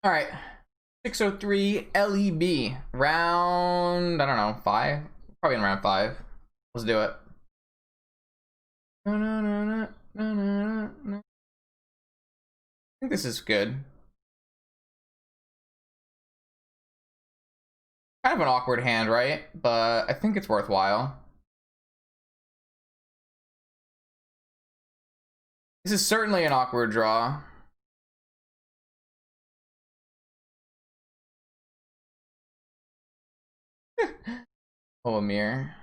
All right, 603 LEB round. I don't know, 5, probably in round 5. Let's do it. I think this is good. Kind of an awkward hand, right? But I think it's worthwhile. This is certainly an awkward draw. Oh, a mirror.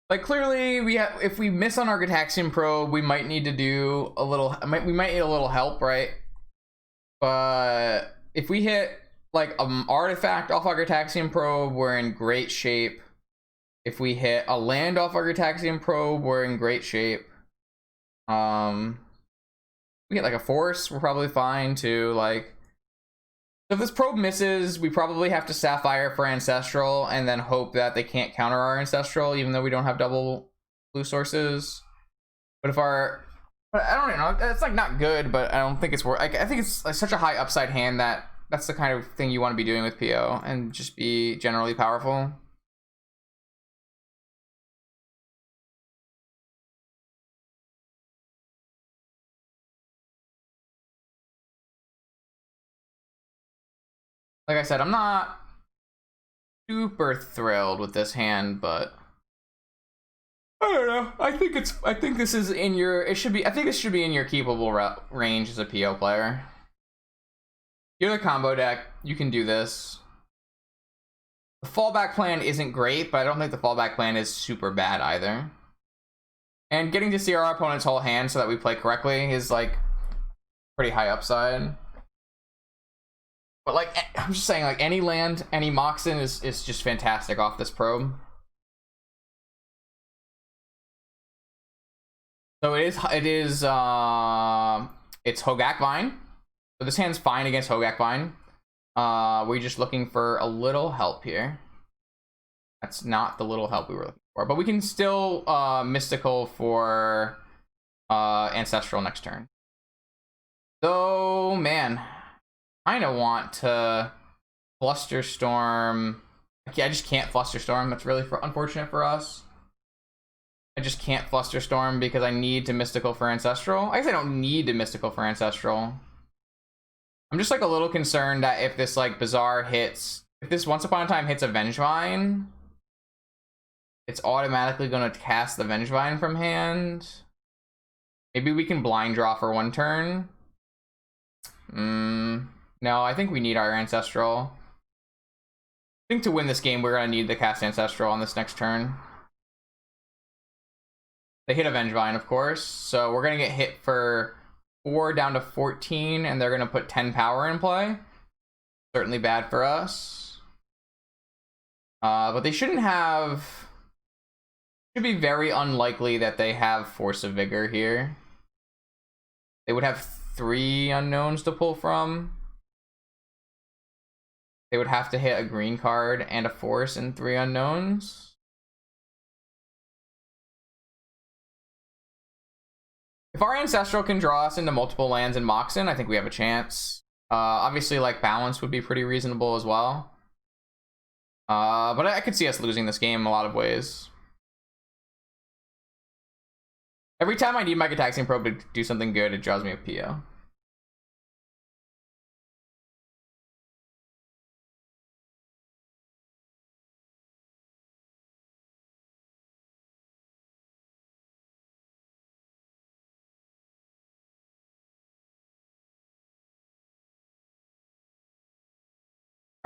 Like, clearly, if we miss on our Gataxian probe, we might need to do a little. We might need a little help, right? But if we hit like artifact off our Gataxian probe, we're in great shape. If we hit a land off our Gataxian probe, we're in great shape. We get like a force, we're probably fine too. Like, if this probe misses, we probably have to Sapphire for Ancestral and then hope that they can't counter our Ancestral, even though we don't have double blue sources. But if our, I don't know, it's like not good, but I don't think it's worth. I think it's like such a high upside hand that that's the kind of thing you want to be doing with PO and just be generally powerful. Like I said, I'm not super thrilled with this hand, but I don't know. I think this is in your. It should be. I think this should be in your keepable range as a PO player. You're the combo deck. You can do this. The fallback plan isn't great, but I don't think the fallback plan is super bad either. And getting to see our opponent's whole hand so that we play correctly is like pretty high upside. But like, I'm just saying, like any land, any Moxen is just fantastic off this probe. So it's HogaakVine. So this hand's fine against HogaakVine. We're just looking for a little help here. That's not the little help we were looking for, but we can still mystical for Ancestral next turn. So man, I kind of want to Flusterstorm. I just can't Flusterstorm. That's really unfortunate for us. I just can't Flusterstorm because I need to mystical for Ancestral. I guess I don't need to mystical for Ancestral. I'm just like a little concerned that if this like bizarre hits, if this Once Upon a Time hits a Vengevine, it's automatically going to cast the Vengevine from hand. Maybe we can blind draw for one turn. No, I think we need our Ancestral. I think to win this game, we're going to need to cast Ancestral on this next turn. They hit a Vengevine, of course, so we're going to get hit for 4 down to 14, and they're going to put 10 power in play. Certainly bad for us. But they shouldn't have... Should be very unlikely that they have Force of Vigor here. They would have 3 unknowns to pull from. They would have to hit a green card and a force and 3 unknowns. If our Ancestral can draw us into multiple lands in Moxen, I think we have a chance. Obviously, like, balance would be pretty reasonable as well. But I could see us losing this game in a lot of ways. Every time I need my Gataxian Probe to do something good, it draws me a PO.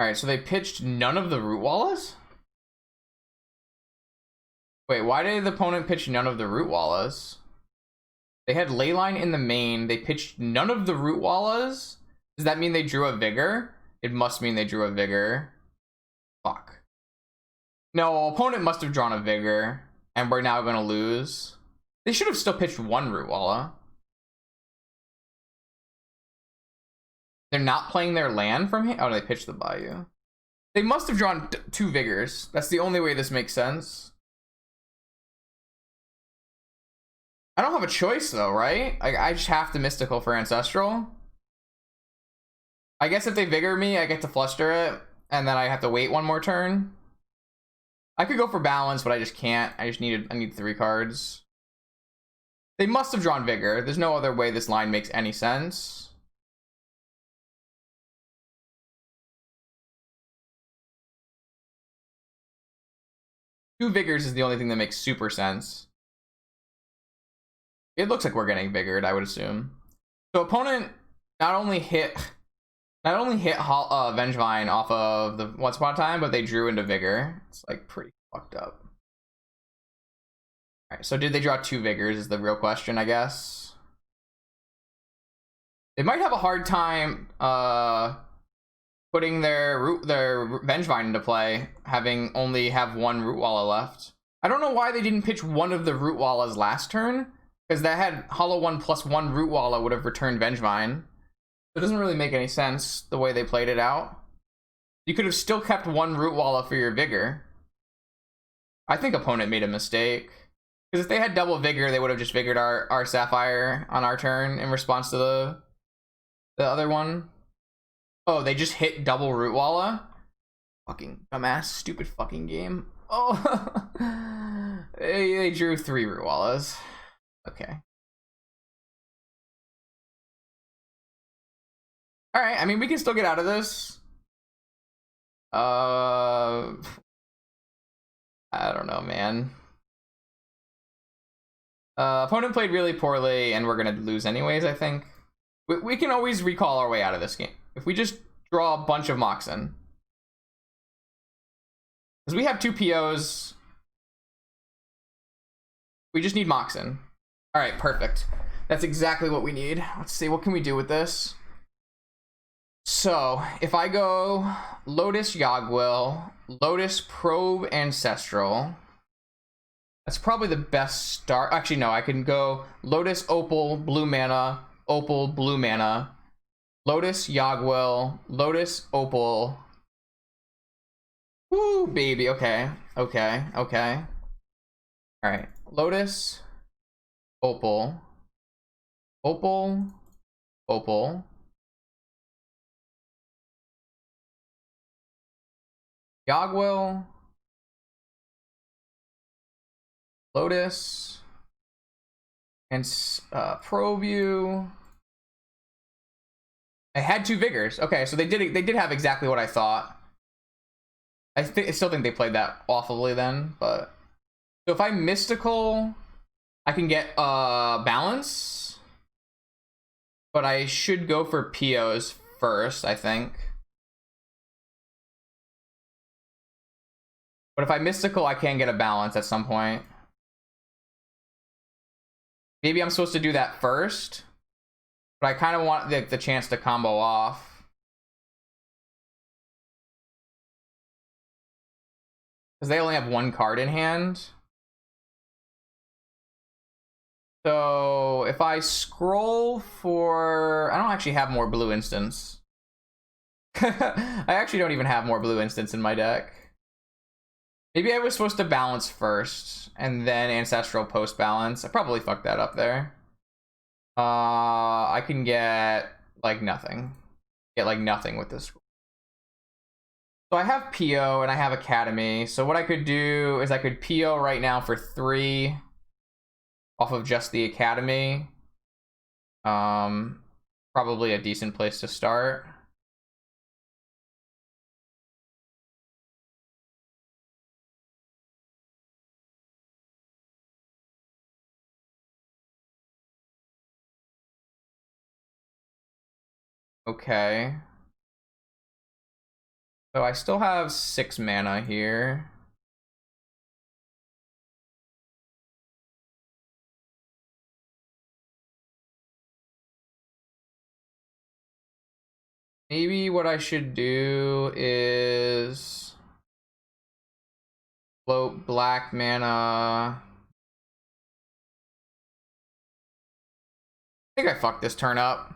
Alright, so they pitched none of the Root Wallas? Wait, why did the opponent pitch none of the Root Wallas? They had Leyline in the main. They pitched none of the Root Wallas? Does that mean they drew a Vigor? It must mean they drew a Vigor. Fuck. No, opponent must have drawn a Vigor, and we're now gonna lose. They should have still pitched 1 Root Walla. They're not playing their land from here? Oh, they pitched the Bayou. They must have drawn 2 Vigors. That's the only way this makes sense. I don't have a choice though, right? Like, I just have to mystical for Ancestral. I guess if they Vigor me, I get to Fluster it, and then I have to wait one more turn. I could go for balance, but I just can't. I need 3 cards. They must have drawn Vigor. There's no other way this line makes any sense. Two Vigors is the only thing that makes super sense. It looks like we're getting Vigored, I would assume. So opponent not only hit Vengevine off of the Once Upon a Time, but they drew into Vigor. It's like pretty fucked up. Alright, so did they draw 2 Vigors is the real question, I guess. They might have a hard time putting their Vengevine into play, having only have 1 Rootwalla left. I don't know why they didn't pitch one of the Rootwallas last turn, because that had Hollow 1 plus 1 Rootwalla would have returned Vengevine. It doesn't really make any sense the way they played it out. You could have still kept 1 Rootwalla for your Vigor. I think opponent made a mistake. Because if they had double Vigor, they would have just Vigored our Sapphire on our turn in response to the other one. Oh, they just hit double Rootwalla? Fucking dumbass, stupid fucking game. Oh, they drew 3 Rootwallas. Okay. Alright, I mean, we can still get out of this. I don't know, man. Opponent played really poorly, and we're gonna lose anyways, I think. We can always recall our way out of this game. If we just draw a bunch of Moxen. Because we have 2 POs. We just need Moxen. Alright, perfect. That's exactly what we need. Let's see, what can we do with this? So, if I go Lotus Yogwill, Lotus Probe Ancestral, that's probably the best start. Actually, no, I can go Lotus Opal, blue mana, Opal, blue mana, Lotus Yogwill, Lotus Opal. Woo, baby. Okay, okay, okay. All right, Lotus, Opal, Opal, Opal. Yogwill, Lotus, and Probe you. I had 2 Vigors. Okay, so they did have exactly what I thought. I still think they played that awfully then, but so if I mystical, I can get balance, but I should go for POs first, I think. But if I mystical, I can get a balance at some point. Maybe I'm supposed to do that first, but I kind of want the chance to combo off. Because they only have 1 card in hand. So if I scroll for... I don't actually have more blue instants. I actually don't even have more blue instants in my deck. Maybe I was supposed to balance first, and then Ancestral post-balance. I probably fucked that up there. I can get, like, nothing. Get, like, nothing with this. So I have PO, and I have Academy. So what I could do is I could PO right now for 3 off of just the Academy. Probably a decent place to start. Okay. So I still have 6 mana here. Maybe what I should do is float black mana. I think I fucked this turn up.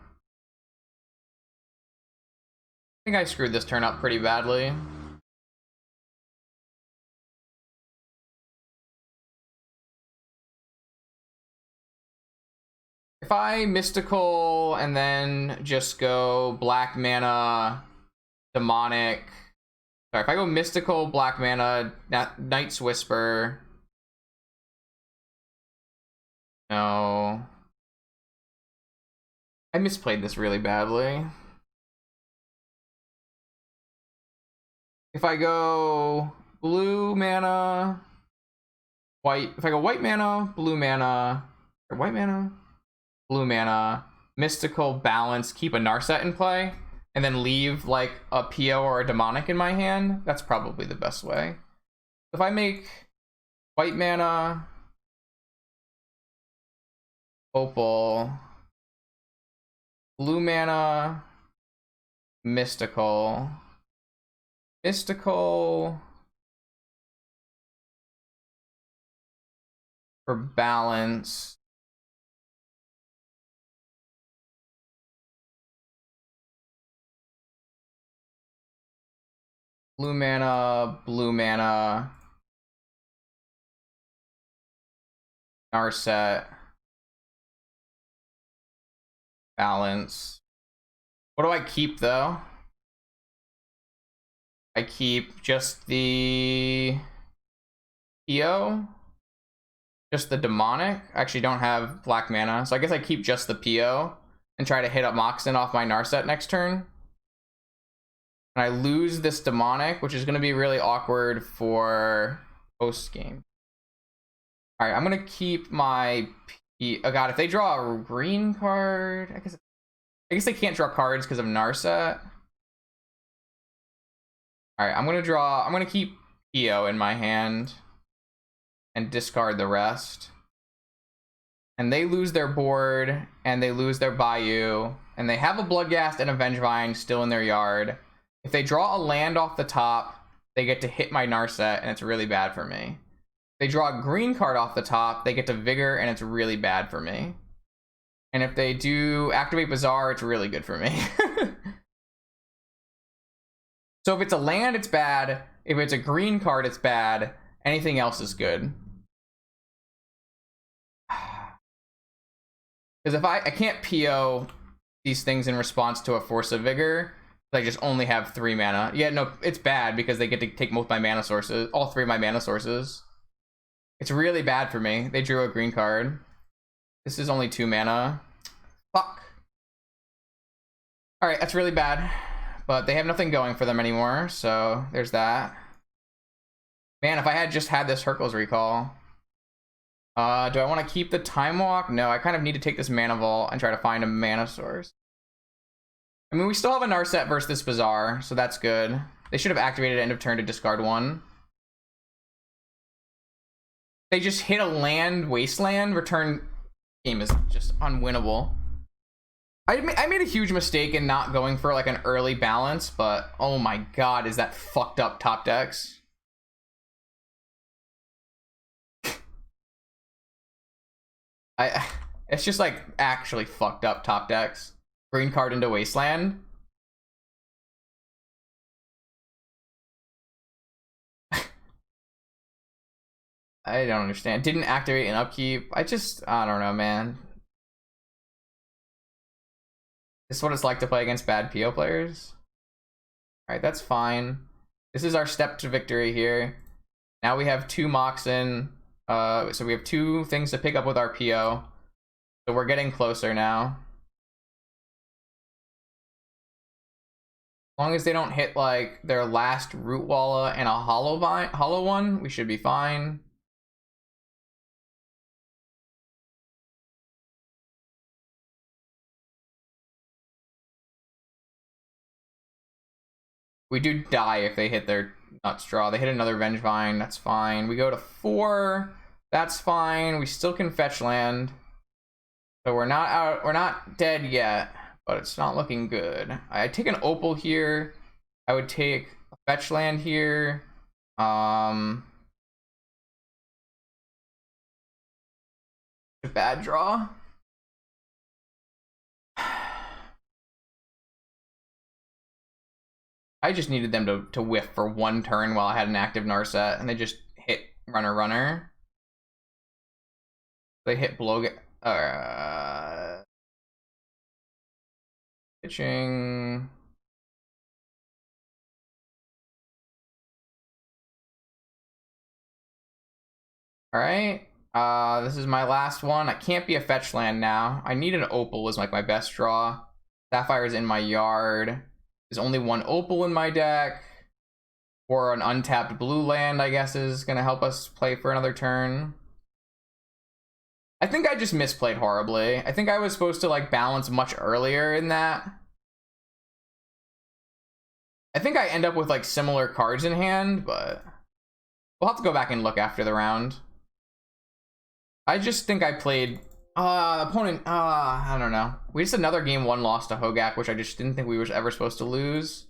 I think I screwed this turn up pretty badly. If I mystical and then just go black mana, demonic. Sorry, if I go mystical, black mana, Knight's Whisper. No. I misplayed this really badly. If I go blue mana, white, if I go white mana, blue mana, or white mana, blue mana, mystical, balance, keep a Narset in play, and then leave like a PO or a demonic in my hand, that's probably the best way. If I make white mana, opal, blue mana, mystical, for balance. Blue mana, Narset, balance. What do I keep though? I keep just the PO, just the demonic. I actually don't have black mana, so I guess I keep just the PO and try to hit up Moxen off my Narset next turn. And I lose this demonic, which is going to be really awkward for post game. All right, I'm going to keep my oh god, if they draw a green card, I guess they can't draw cards because of Narset. All right, I'm going to keep PO in my hand and discard the rest. And they lose their board and they lose their Bayou, and they have a Bloodghast and a Vengevine still in their yard. If they draw a land off the top, they get to hit my Narset, and it's really bad for me. If they draw a green card off the top, they get to Vigor, and it's really bad for me. And if they do activate Bazaar, it's really good for me. So if it's a land, it's bad. If it's a green card, it's bad. Anything else is good. Because if I can't PO these things in response to a Force of Vigor, I just only have 3 mana. Yeah, no, it's bad because they get to take both my mana sources, all 3 of my mana sources. It's really bad for me. They drew a green card. This is only 2 mana. Fuck. All right, that's really bad. But they have nothing going for them anymore, so there's that. Man, if I had just had this Hurkyl's Recall. Do I want to keep the Time Walk? No, I kind of need to take this Mana Vault and try to find a mana source. I mean, we still have a Narset versus this Bazaar, so that's good. They should have activated end of turn to discard 1. They just hit a land, Wasteland, return. Game is just unwinnable. I made a huge mistake in not going for like an early balance, but oh my god, is that fucked up top decks. It's just like actually fucked up top decks. Green card into Wasteland. I don't understand. Didn't activate an upkeep. I don't know, man. This is what it's like to play against bad PO players. Alright, that's fine. This is our step to victory here. Now we have 2 Moxen. So we have 2 things to pick up with our PO. So we're getting closer now. As long as they don't hit like their last Root Walla and a hollow one, we should be fine. We do die if they hit their nuts draw. They hit another Vengevine, that's fine. We go to 4, that's fine. We still can fetch land. So we're not dead yet, but it's not looking good. I take an Opal here. I would take a fetch land here. A bad draw. I just needed them to whiff for 1 turn while I had an active Narset, and they just hit runner. They hit blow. Pitching. All right. This is my last one. I can't be a fetch land now. I need an opal as like my best draw. Sapphire's in my yard. There's only one opal in my deck. Or an untapped blue land, I guess, is gonna help us play for another turn. I think I just misplayed horribly. I think I was supposed to like balance much earlier in that. I think I end up with like similar cards in hand, but we'll have to go back and look after the round. I just think I played opponent, I don't know. We just another game 1 loss to Hogaak, which I just didn't think we were ever supposed to lose.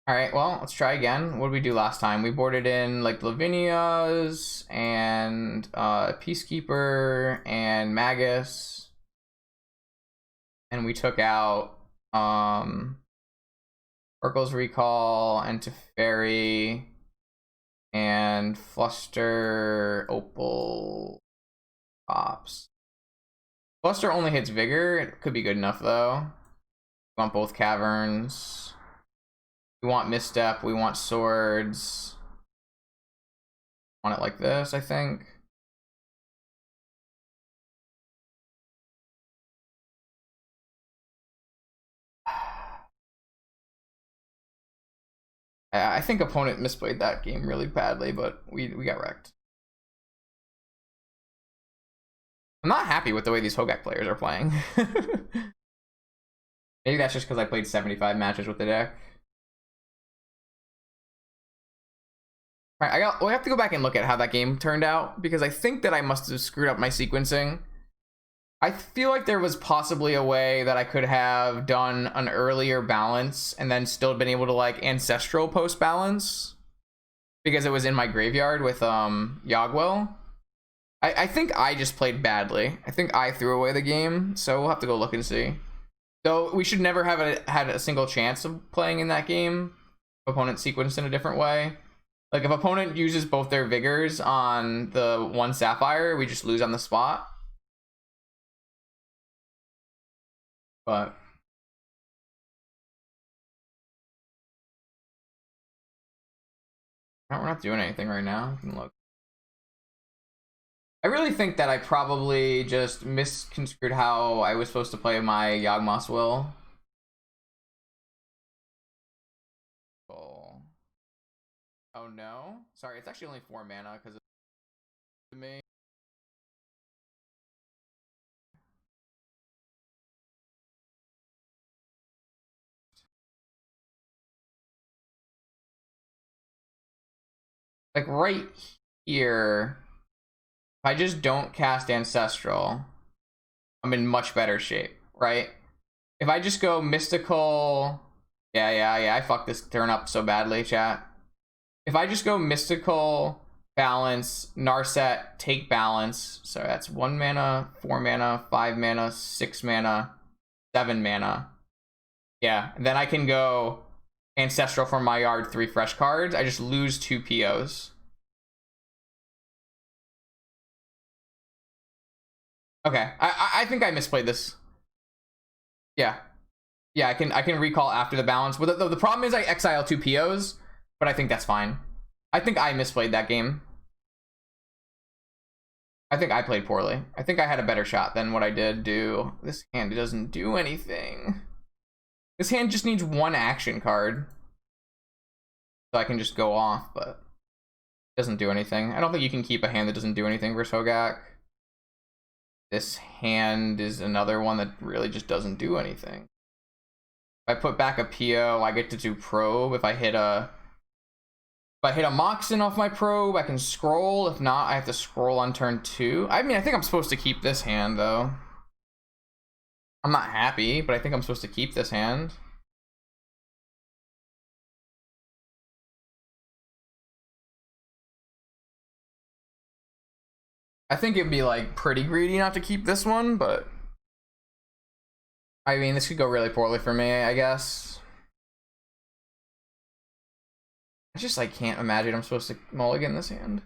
All right, well, let's try again. What did we do last time? We boarded in like Lavinia's and Peacekeeper and Magus. And we took out Oracle's Recall and Teferi and Fluster, Opal, Pops. Fluster only hits Vigor. It could be good enough though. We want both Caverns. We want Misstep. We want Swords. Want it like this, I think. I think opponent misplayed that game really badly, but we got wrecked. I'm not happy with the way these Hogaak players are playing. Maybe that's just because I played 75 matches with the deck. All right, we'll have to go back and look at how that game turned out, because I think that I must have screwed up my sequencing. I feel like there was possibly a way that I could have done an earlier balance and then still been able to like ancestral post balance, because it was in my graveyard with Yogwell. I think I just played badly. I think I threw away the game, so we'll have to go look and see. So we should never have had a single chance of playing in that game. Opponent sequenced in a different way. Like if opponent uses both their vigors on the one Sapphire, we just lose on the spot. But no, we're not doing anything right now. You can look. I really think that I probably just misconstrued how I was supposed to play my Yawgmoth's Will. Oh no. Sorry, it's actually only 4 mana because it's to me. Like right here, if I just don't cast Ancestral, I'm in much better shape, right? If I just go Mystical, yeah, I fucked this turn up so badly, chat. If I just go Mystical, Balance, Narset, take Balance, so that's 1 mana, 4 mana, 5 mana, 6 mana, 7 mana. Yeah, and then I can go Ancestral from my yard, 3 fresh cards. I just lose 2 POs. Okay, I think I misplayed this. Yeah, I can recall after the balance. But the problem is I exile 2 POs, but I think that's fine. I think I misplayed that game. I think I played poorly. I think I had a better shot than what I did do. This hand doesn't do anything. This hand just needs 1 action card. So I can just go off, but it doesn't do anything. I don't think you can keep a hand that doesn't do anything versus Hogaak. This hand is another one that really just doesn't do anything. If I put back a PO, I get to do probe. If I hit a Moxen off my probe, I can scroll. If not, I have to scroll on turn 2. I mean, I think I'm supposed to keep this hand, though. I'm not happy, but I think I'm supposed to keep this hand. I think it'd be like pretty greedy not to keep this one, but I mean, this could go really poorly for me, I guess. I just like can't imagine I'm supposed to mulligan this hand.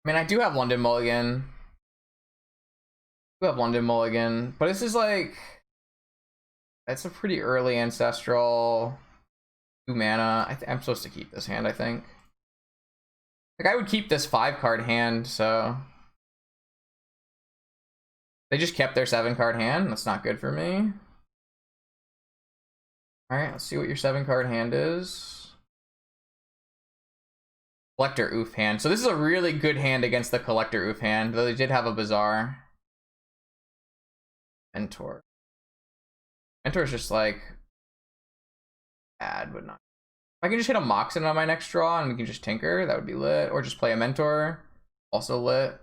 I mean, I do have London Mulligan. We have London Mulligan, but this is like, that's a pretty early ancestral 2 mana. I'm supposed to keep this hand, I think. Like, I would keep this 5-card hand, so they just kept their 7-card hand. That's not good for me. All right, let's see what your 7-card hand is. Collector Oof hand. So this is a really good hand against the Collector Oof hand, though they did have a Bazaar. Mentor. Mentor is just like bad, but not. If I can just hit a Moxen on my next draw and we can just tinker, that would be lit. Or just play a Mentor, also lit.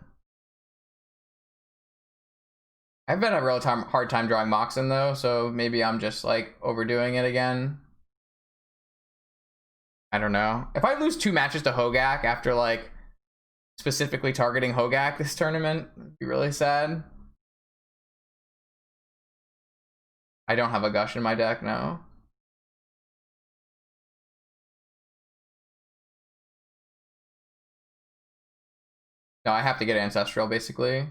I've been a real hard time drawing Moxen though, so maybe I'm just like overdoing it again. I don't know. If I lose 2 matches to Hogaak after like specifically targeting Hogaak this tournament, it'd be really sad. I don't have a Gush in my deck, no. No, I have to get Ancestral, basically.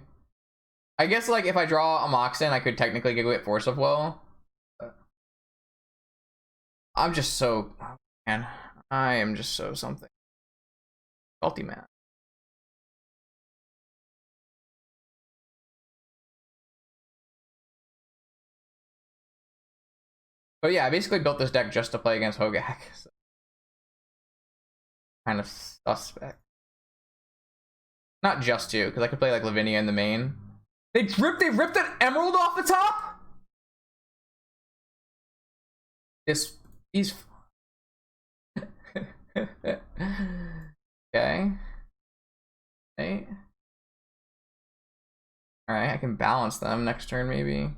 I guess, like, if I draw a Moxen, I could technically get Force of Will. I'm just so... Oh, man. I am just so something. Salty man. But yeah, I basically built this deck just to play against Hogaak. So. Kind of suspect. Not just to, because I could play like Lavinia in the main. They ripped an emerald off the top? These okay. Hey. Alright, I can balance them next turn maybe.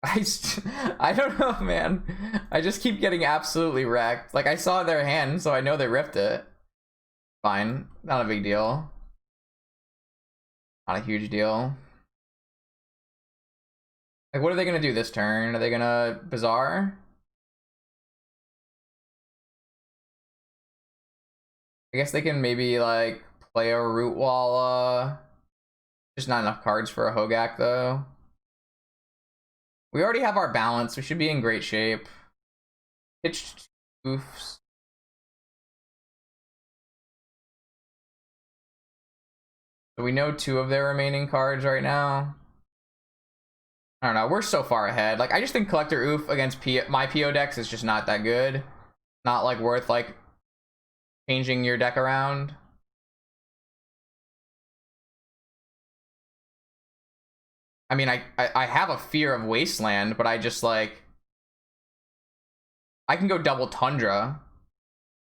I don't know, man. I just keep getting absolutely wrecked. Like, I saw their hand, so I know they ripped it. Fine. Not a big deal. Not a huge deal. Like, what are they gonna do this turn? Are they gonna Bazaar? I guess they can maybe, like, play a Root Walla. Just not enough cards for a Hogaak, though. We already have our balance. We should be in great shape. Pitched Oofs. So we know 2 of their remaining cards right now. I don't know. We're so far ahead. Like, I just think Collector Oof against my PO decks is just not that good. Not, like, worth, like, changing your deck around. I mean, I have a fear of Wasteland, but I just, like... I can go double Tundra.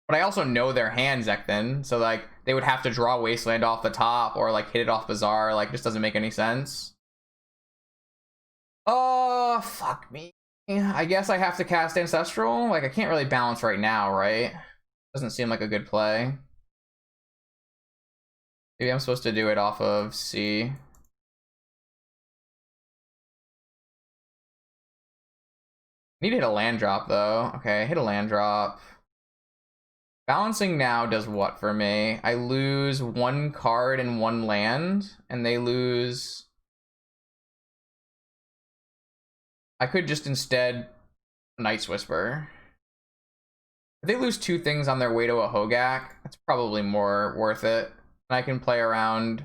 But I also know their hand, Zekthyn. So, like, they would have to draw Wasteland off the top or, like, hit it off Bazaar. Like, just doesn't make any sense. Oh, fuck me. I guess I have to cast Ancestral. Like, I can't really balance right now, right? Doesn't seem like a good play. Maybe I'm supposed to do it off of C. Need to hit a land drop, though. Okay, hit a land drop. Balancing now does what for me? I lose 1 card and 1 land, and they lose... I could just instead Night's Whisper. If they lose 2 things on their way to a Hogaak, that's probably more worth it. And I can play around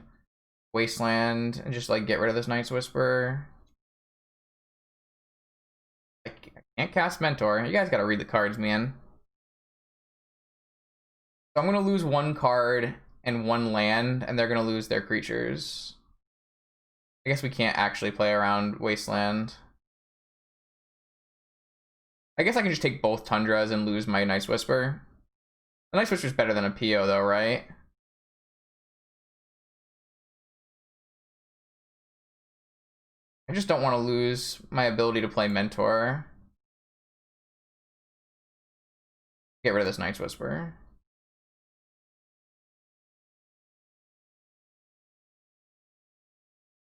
Wasteland and just, like, get rid of this Night's Whisper. I can't cast Mentor. You guys gotta read the cards, man. So I'm gonna lose 1 card and 1 land, and they're gonna lose their creatures. I guess we can't actually play around Wasteland. I guess I can just take both Tundras and lose my Night's Whisper. The Night's Whisper is better than a PO though, right? I just don't want to lose my ability to play Mentor. Get rid of this Night's Whisper.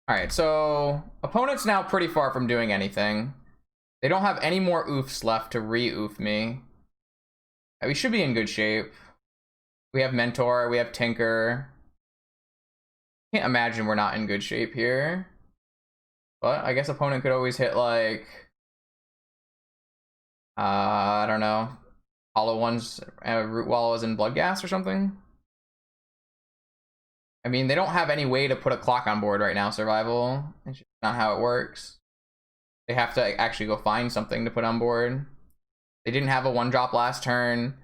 Alright, so opponent's now pretty far from doing anything. They don't have any more oofs left to re-oof me. We should be in good shape. We have Mentor, we have Tinker. Can't imagine we're not in good shape here. But I guess opponent could always hit like I don't know, hollow ones, root wallows and blood gas or something. I mean, they don't have any way to put a clock on board right now, survival. It's just not how it works. They have to actually go find something to put on board. They didn't have a 1-drop last turn.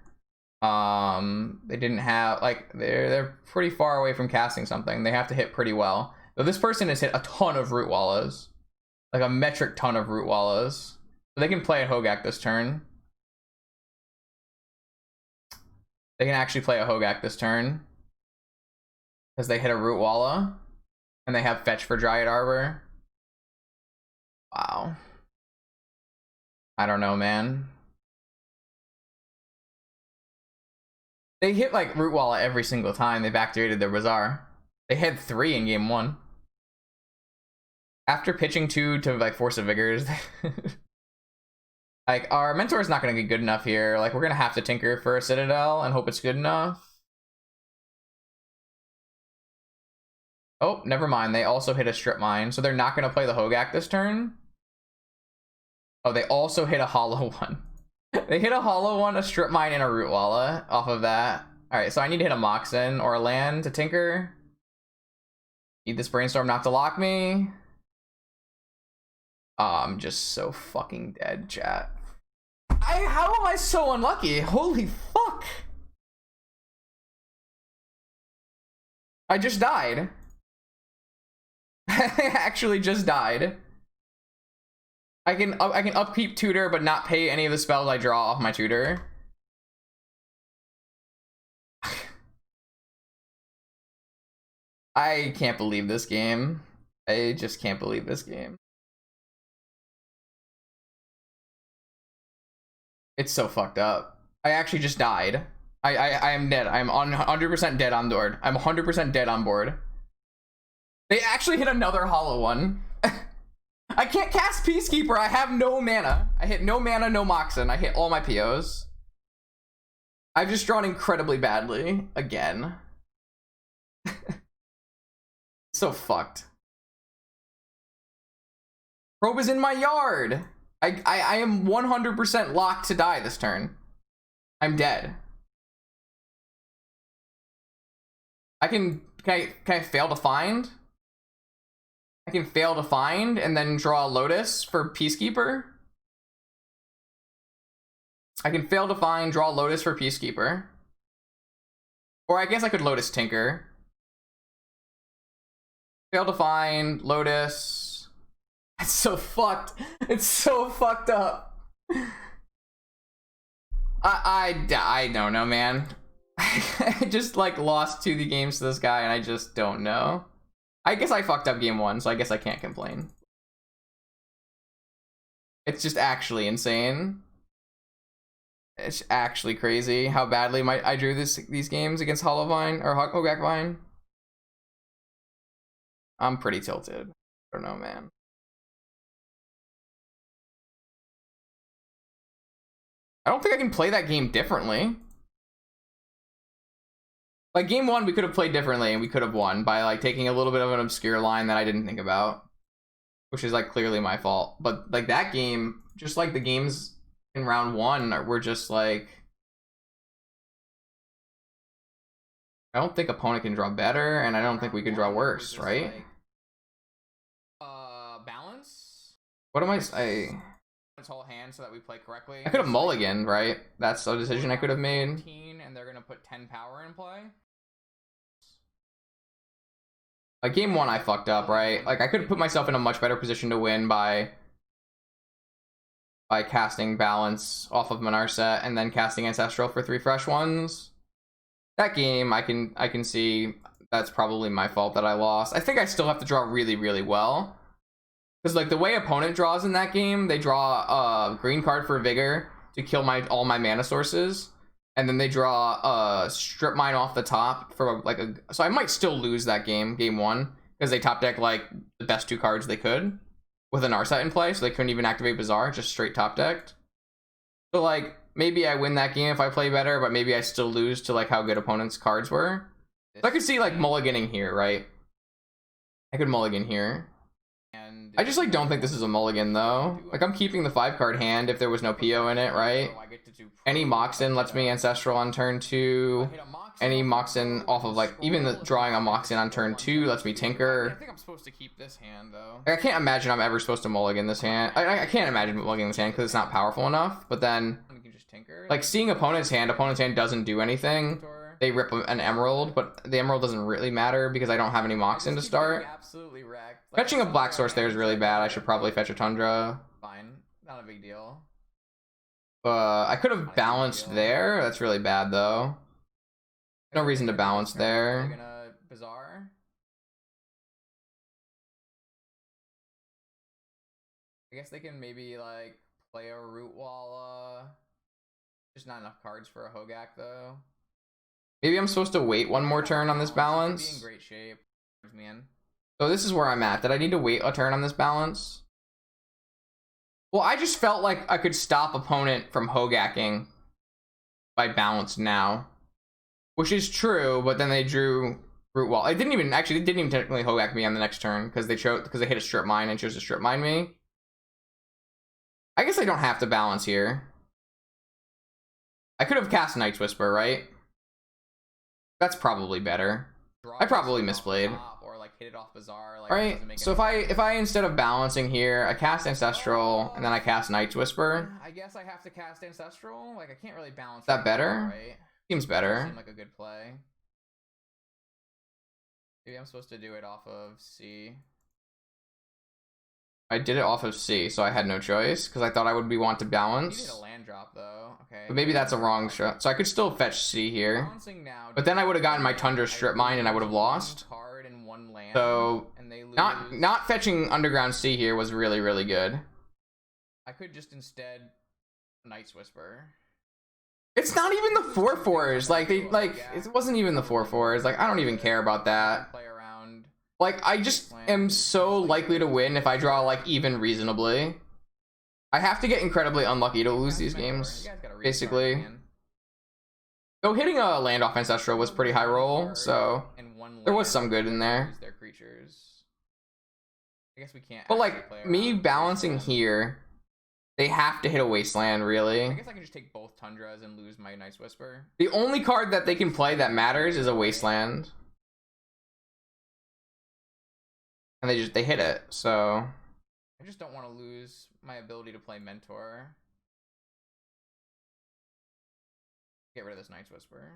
They didn't have, like, they're pretty far away from casting something. They have to hit pretty well. Though this person has hit a ton of root wallows. Like a metric ton of root wallows. So they can play a Hogaak this turn. They can actually play a Hogaak this turn. Because they hit a root wallow. And they have fetch for Dryad Arbor. Wow. I don't know, man. They hit like root wallow every single time they've activated their Bazaar. They had 3 in game 1. After pitching 2 to like Force of Vigors, like our mentor is not going to be good enough here. Like we're going to have to tinker for a Citadel and hope it's good enough. Oh, never mind. They also hit a Strip Mine, so they're not going to play the Hogaak this turn. Oh, they also hit a hollow one. They hit a hollow one, a Strip Mine, and a Root Walla off of that. Alright, so I need to hit a Moxen or a land to tinker. Need this Brainstorm not to lock me. I'm just so fucking dead, chat. How am I so unlucky? Holy fuck! I just died. I actually just died. I can upkeep Tutor but not pay any of the spells I draw off my Tutor. I can't believe this game. I just can't believe this game. It's so fucked up. I actually just died. I am dead. I'm 100% dead on board. I'm 100% dead on board. They actually hit another hollow one. I can't cast Peacekeeper. I have no mana. I hit no mana, no Moxen. I hit all my POs. I've just drawn incredibly badly again. So fucked. Probe is in my yard. I am 100% locked to die this turn. I'm dead. Can I fail to find? I can fail to find and then draw a Lotus for Peacekeeper. I can fail to find, draw Lotus for Peacekeeper. Or I guess I could Lotus Tinker. Fail to find, Lotus. It's so fucked. It's so fucked up. I don't know, man. I just like lost 2 the games to this guy and I just don't know. I guess I fucked up game 1, so I guess I can't complain. It's just actually insane. It's actually crazy how badly I drew these games against HogaakVine or HogaakVine. I'm pretty tilted. I don't know, man. I don't think I can play that game differently. Like game 1 we could have played differently and we could have won by like taking a little bit of an obscure line that I didn't think about, which is like clearly my fault. But like that game, just like the games in round 1 were just like, I don't think opponent can draw better and I don't think we can draw worse, right? Balance? What am I its whole hand so that we play correctly. I could have mulliganed, right? That's a decision I could have made. And they're gonna put 10 power in play. Like game 1 I fucked up, right? Like I could have put myself in a much better position to win by casting Balance off of Monarset and then casting Ancestral for 3 fresh ones. That game I can see that's probably my fault that I lost. I think I still have to draw really, really well. Because like the way opponent draws in that game, they draw a green card for Vigor to kill all my mana sources, and then they draw a Strip Mine off the top for like a. So I might still lose that game 1, because they top deck like the best 2 cards they could with an Narset in play, so they couldn't even activate Bazaar, just straight top decked. So like maybe I win that game if I play better, but maybe I still lose to like how good opponents' cards were. So I could see like mulliganing here, right? I could mulligan here. I just like don't think this is a mulligan though. Like I'm keeping the 5-card hand if there was no PO in it, right? Any Moxen lets me Ancestral on turn 2. Any Moxen off of like even the drawing a Moxen on turn 2 lets me Tinker. I think I'm supposed to keep this hand though. I can't imagine I'm ever supposed to mulligan this hand. I can't imagine mulliganing this hand because it's not powerful enough. But then like seeing opponent's hand doesn't do anything. They rip an Emerald, but the Emerald doesn't really matter because I don't have any Moxen to start. Absolutely wrecked. Fetching a Black Source there is really bad. I should probably fetch a Tundra. Fine, not a big deal. I could have balanced there. That's really bad though. No reason to balance there. Gonna Bizarre. I guess they can maybe like play a Root Walla. There's not enough cards for a Hogaak though. Maybe I'm supposed to wait one more turn on this balance. Be in great shape, man. So this is where I'm at. Did I need to wait a turn on this balance? Well, I just felt like I could stop opponent from Hogacking by balance now, which is true. But then they drew Root Wall. It didn't even technically Hogaak me on the next turn because they hit a Strip Mine and chose to Strip Mine me. I guess I don't have to balance here. I could have cast Night's Whisper, right? That's probably better. I probably misplayed. Or like hit it off Bizarre. Like, right. So if I instead of balancing here, I cast Ancestral and then I cast Night's Whisper. I guess I have to cast Ancestral. Like I can't really balance. Is that better? Right? Seems better. Seems like a good play. Maybe I'm supposed to do it off of C. I did it off of C, so I had no choice because I thought I would want to balance. You need a land drop though. Okay. But maybe that's a wrong shot. So I could still fetch C here. But then I would have gotten my Tundra Strip Mine and I would have lost. So not fetching Underground C here was really, really good. I could just instead Night's Whisper. It's not even the 4/4s. It wasn't even the 4/4s. Like I don't even care about that. Like, I just am so likely to win if I draw, like, even reasonably. I have to get incredibly unlucky to lose these games, basically. Though hitting a land off Ancestral was pretty high roll, so there was some good in there. But, like, me balancing here, they have to hit a Wasteland, really. I guess I can just take both Tundras and lose my Night's Whisper. The only card that they can play that matters is a Wasteland. And they hit it, so I just don't want to lose my ability to play Mentor. Get rid of this Night's Whisper.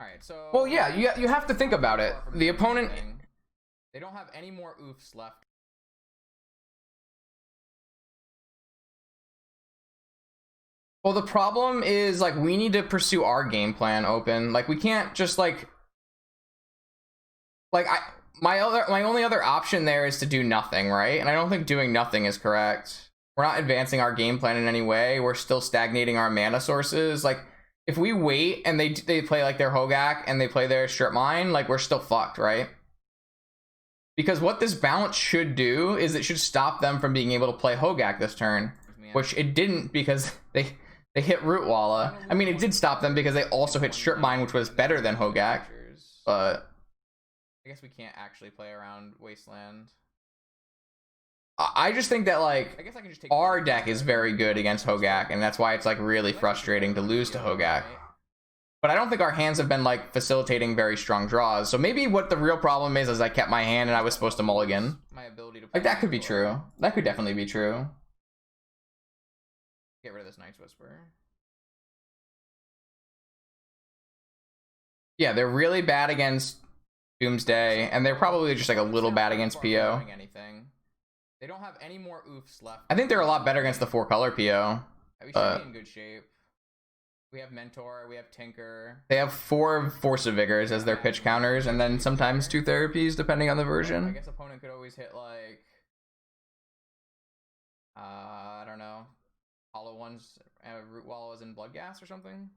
Alright, so well yeah, you have to think about it. The opponent, they don't have any more oofs left. Well, the problem is, like, we need to pursue our game plan open. Like, we can't just, like my only other option there is to do nothing, right? And I don't think doing nothing is correct. We're not advancing our game plan in any way. We're still stagnating our mana sources. Like, if we wait and they play, like, their Hogaak and they play their Strip Mine, like, we're still fucked, right? Because what this balance should do is it should stop them from being able to play Hogaak this turn, which it didn't because they hit Root Walla. I mean, it did stop them because they also hit Strip Mine, which was better than Hogaak. But I guess we can't actually play around Wasteland. I just think that, like, our deck is very good against Hogaak, and that's why it's, like, really frustrating to lose to Hogaak. But I don't think our hands have been, like, facilitating very strong draws. So maybe what the real problem is I kept my hand and I was supposed to mulligan. Like, that could be true. That could definitely be true. Get rid of this Night's Whisper. Yeah, they're really bad against Doomsday, and they're probably just like a little bad against PO. They don't have any more oofs left. I think they're a lot better against the 4-color PO. We should be in good shape. We have Mentor, we have Tinker. They have 4 Force of Vigors as their pitch counters, and then sometimes 2 therapies depending on the version. I guess opponent could always hit, like, I don't know, Hollow Ones, Root Wallows and Blood Gas or something.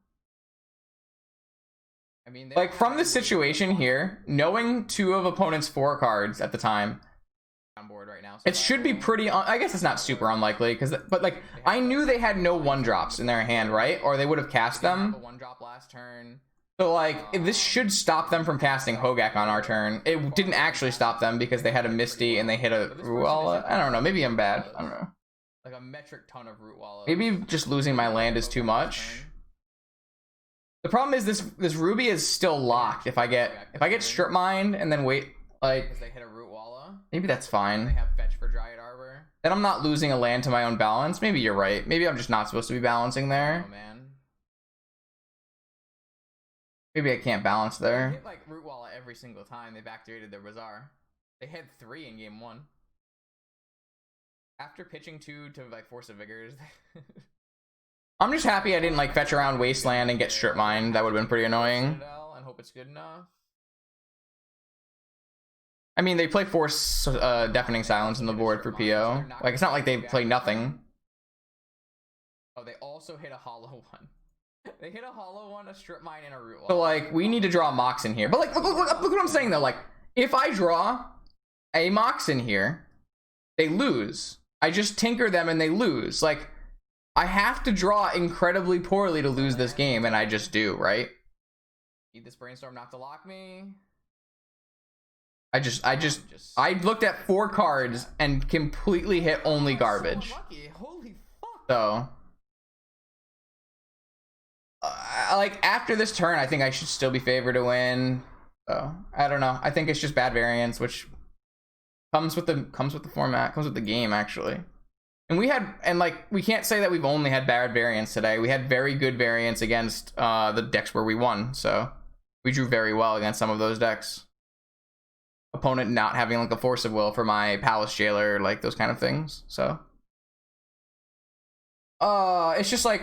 I mean, like, from the situation here, knowing 2 of opponent's 4 cards at the time, on board right now. So it should be pretty, I guess it's not super unlikely, but like, I knew they had no 1-drops in their hand, right? Or they would have cast them. A 1-drop last turn. So like, this should stop them from casting Hogaak on our turn. It didn't actually stop them because they had a Misty and they hit a Rootwalla. I don't know, maybe I'm bad. I don't know. Like a metric ton of Rootwalla. Maybe just losing my land is too much. The problem is this Ruby is still locked. If I get strip mined and then wait, like, they hit a Rootwalla, maybe that's fine. They have fetch for Dryad Arbor. Then I'm not losing a land to my own balance. Maybe you're right. Maybe I'm just not supposed to be balancing there. Oh man. Maybe I can't balance there. They hit like Rootwalla every single time they backdated their Bazaar. They had 3 in game 1. After pitching 2 to like Force of Vigors. I'm just happy I didn't like fetch around Wasteland and get strip mined. That would have been pretty annoying. And hope it's good enough. I mean, they play Force Deafening Silence on the board for PO. Like, it's not like they play nothing. Oh, they also hit a hollow one. They hit a hollow one, a strip mine, and a root wall. So like, we need to draw Mox in here. But like, look what I'm saying though. Like, if I draw a Mox in here, they lose. I just tinker them and they lose. Like, I have to draw incredibly poorly to lose this game, and I just do, right? Need this Brainstorm not to lock me. I looked at 4 cards and completely hit only garbage. Holy fuck. So, like, after this turn, I think I should still be favored to win. So, I don't know. I think it's just bad variance, which comes with the format, comes with the game, actually. And we can't say that we've only had bad variance today. We had very good variance against the decks where we won. So we drew very well against some of those decks. Opponent not having like a Force of Will for my Palace Jailer, like those kind of things. So it's just like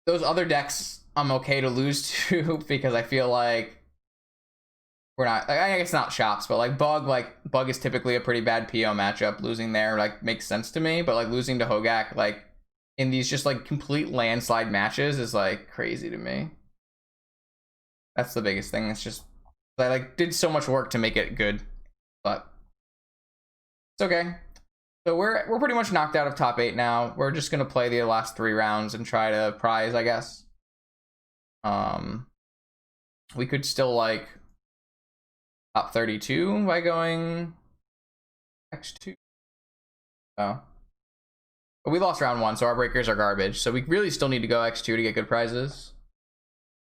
those other decks I'm okay to lose to because I feel like we're not, I guess not Shops, but like Bug is typically a pretty bad PO matchup. Losing there like makes sense to me, but like losing to Hogaak like in these just like complete landslide matches is like crazy to me. That's the biggest thing. It's just I like did so much work to make it good, but it's okay. So we're pretty much knocked out of top 8 now. We're just gonna play the last 3 rounds and try to prize, I guess. We could still like top 32 by going X2. Oh. But we lost round 1, so our breakers are garbage. So we really still need to go X2 to get good prizes.